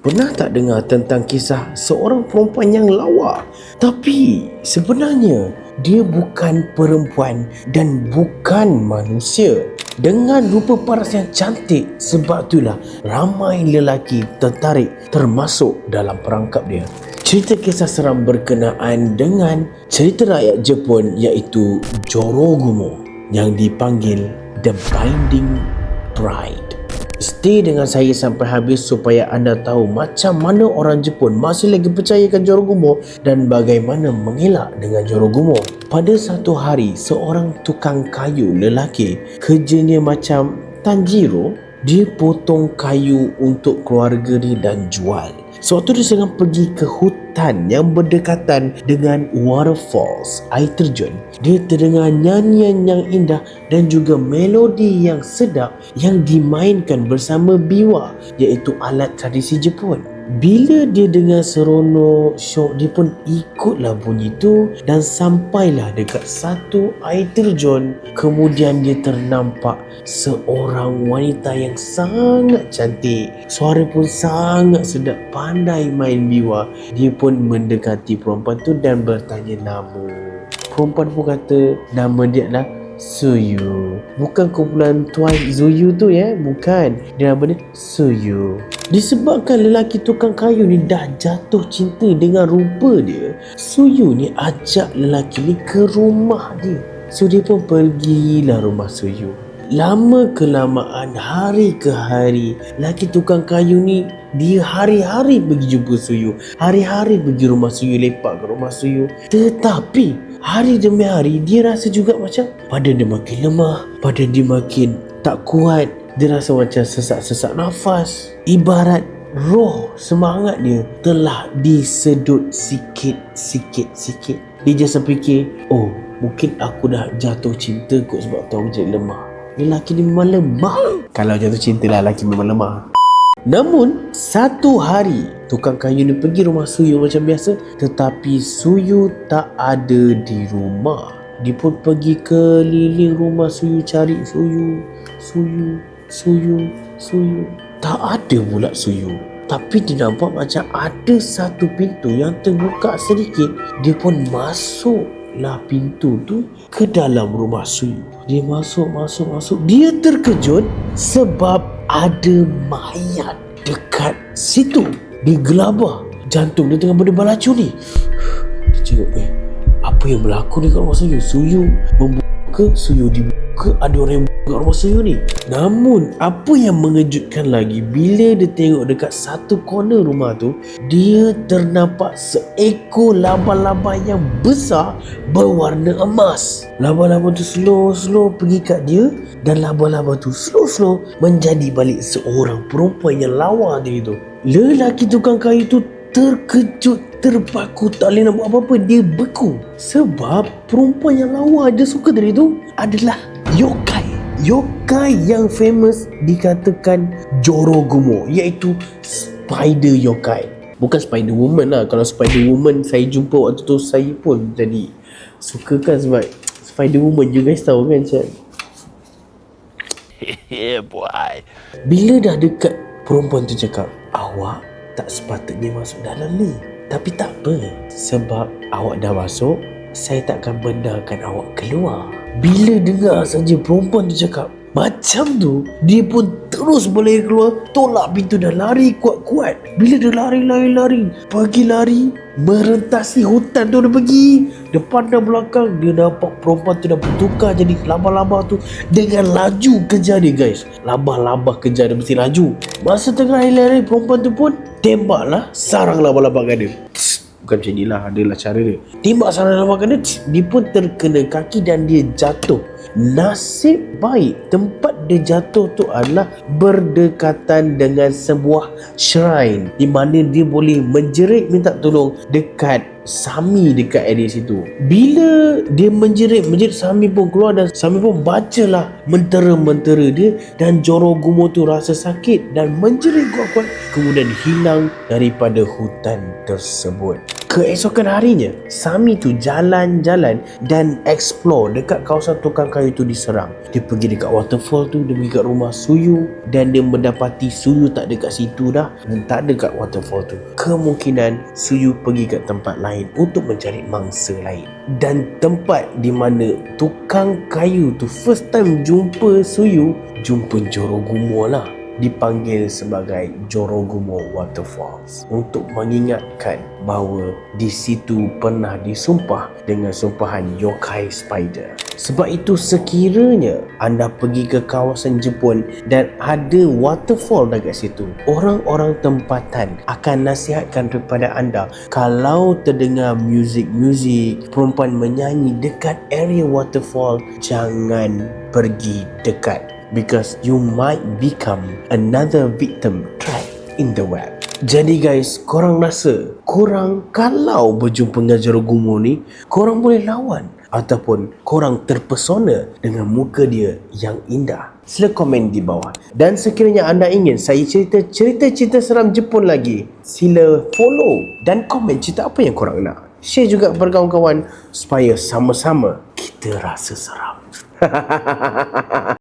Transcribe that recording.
Pernah tak dengar tentang kisah seorang perempuan yang lawa? Tapi sebenarnya dia bukan perempuan dan bukan manusia. Dengan rupa paras yang cantik, sebab itulah ramai lelaki tertarik termasuk dalam perangkap dia. Cerita kisah seram berkenaan dengan cerita rakyat Jepun iaitu Jorogumo yang dipanggil The Binding Bride. Stay dengan saya sampai habis supaya anda tahu macam mana orang Jepun masih lagi percayakan Jorogumo dan bagaimana mengelak dengan Jorogumo. Pada satu hari, seorang tukang kayu lelaki, kerjanya macam Tanjiro, dia potong kayu untuk keluarga dia dan jual. Sewaktu dia sedang pergi ke hutan yang berdekatan dengan waterfalls, air terjun, dia terdengar nyanyian yang indah dan juga melodi yang sedap yang dimainkan bersama biwa, iaitu alat tradisi Jepun. Bila dia dengar seronok, syok, dia pun ikutlah bunyi tu dan sampailah dekat satu air terjun. Kemudian dia ternampak seorang wanita yang sangat cantik. Suara pun sangat sedap, pandai main biwa. Dia pun mendekati perempuan tu dan bertanya nama. Perempuan pun kata nama dia adalah Suyu. Bukan kumpulan Twice Zuyu tu ya, bukan. Dia nama dia Suyu. Disebabkan lelaki tukang kayu ni dah jatuh cinta dengan rupa dia, Suyu ni ajak lelaki ni ke rumah dia. So dia pun pergilah rumah Suyu. Lama kelamaan, hari ke hari, lelaki tukang kayu ni dia hari-hari pergi jumpa Suyu, hari-hari pergi rumah Suyu, lepak ke rumah Suyu. Tetapi hari demi hari dia rasa juga macam badan dia makin lemah, badan dia makin tak kuat. Dia rasa macam sesak-sesak nafas. Ibarat roh semangat dia telah disedut sikit-sikit. Dia just fikir, oh mungkin aku dah jatuh cinta kot sebab tu aku jadi lemah. Lelaki ni memang lemah. Kalau jatuh cinta lah, lelaki memang lemah. Namun satu hari tukang kayu ni pergi rumah Suyu macam biasa, tetapi Suyu tak ada di rumah. Dia pun pergi keliling rumah Suyu, cari Suyu. Tak ada pula Suyu. Tapi dia nampak macam ada satu pintu yang terbuka sedikit. Dia pun masuklah pintu tu ke dalam rumah Suyu. Dia masuk. Dia terkejut sebab ada mayat dekat situ. Dia gelabah. Jantung dia tengah berdebar-lacur ni. Dia cakap, apa yang berlaku dekat rumah Suyu? Suyu membuka, Suyu dibuka, ada orang yang buka rumah Suyu ni. Namun apa yang mengejutkan lagi, bila dia tengok dekat satu corner rumah tu, dia ternampak seekor laba-laba yang besar berwarna emas. Laba-laba tu slow pergi kat dia dan laba-laba tu slow menjadi balik seorang perempuan yang lawa dia tu. Lelaki tukang kayu tu terkejut, terpaku, tak boleh nak buat apa-apa. Dia beku sebab perempuan yang lawa dia suka tadi tu adalah yokai yang famous dikatakan Jorogumo, iaitu spider yokai. Bukan spider woman lah. Kalau spider woman saya jumpa waktu tu, saya pun jadi suka kan, sebab spider woman you guys tahu kan macam yeah boy. Bila dah dekat, perempuan tu cakap, awak tak sepatutnya masuk dalam ni. Tapi tak apa, sebab awak dah masuk, saya takkan benarkan awak keluar. Bila dengar saja perempuan tu cakap macam tu, dia pun terus boleh keluar, tolak pintu dan lari kuat-kuat. Bila dia lari, pergi lari, merentasi hutan tu dia pergi. Depan dan belakang, dia nampak perempuan tu dah bertukar jadi laba-laba tu dengan laju kejar dia guys. Laba-laba kejar dia mesti laju. Masa tengah lari, perempuan tu pun tembaklah sarang laba-laba kat dia. Bukan macam inilah, adalah cara dia. Tembak sarang laba kat dia, dia pun terkena kaki dan dia jatuh. Nasib baik tempat dia jatuh tu adalah berdekatan dengan sebuah shrine di mana dia boleh menjerit minta tolong dekat Sami dekat area situ. Bila dia menjerit, Sami pun keluar dan Sami pun bacalah mentera-mentera dia dan Jorogumo tu rasa sakit dan menjerit kuat-kuat, kemudian hilang daripada hutan tersebut. Keesokan harinya, Sami tu jalan-jalan dan explore dekat kawasan tukang kayu tu diserang. Dia pergi dekat waterfall tu, dia pergi kat rumah Suyu dan dia mendapati Suyu tak ada kat situ dah dan tak ada kat waterfall tu. Kemungkinan Suyu pergi kat tempat lain untuk mencari mangsa lain. Dan tempat di mana tukang kayu tu first time jumpa Suyu, jumpa Jorogumo lah. Dipanggil sebagai Jorogumo Waterfalls untuk mengingatkan bahawa di situ pernah disumpah dengan sumpahan yokai spider. Sebab itu sekiranya anda pergi ke kawasan Jepun dan ada waterfall dekat situ, orang-orang tempatan akan nasihatkan kepada anda kalau terdengar muzik-muzik perempuan menyanyi dekat area waterfall, jangan pergi dekat, because you might become another victim trapped in the web. Jadi guys, korang rasa korang kalau berjumpa dengan Jorogumo ni, korang boleh lawan ataupun korang terpesona dengan muka dia yang indah? Sila komen di bawah. Dan sekiranya anda ingin saya cerita seram Jepun lagi, sila follow dan komen cerita apa yang korang nak. Share juga kepada kawan-kawan supaya sama-sama kita rasa seram.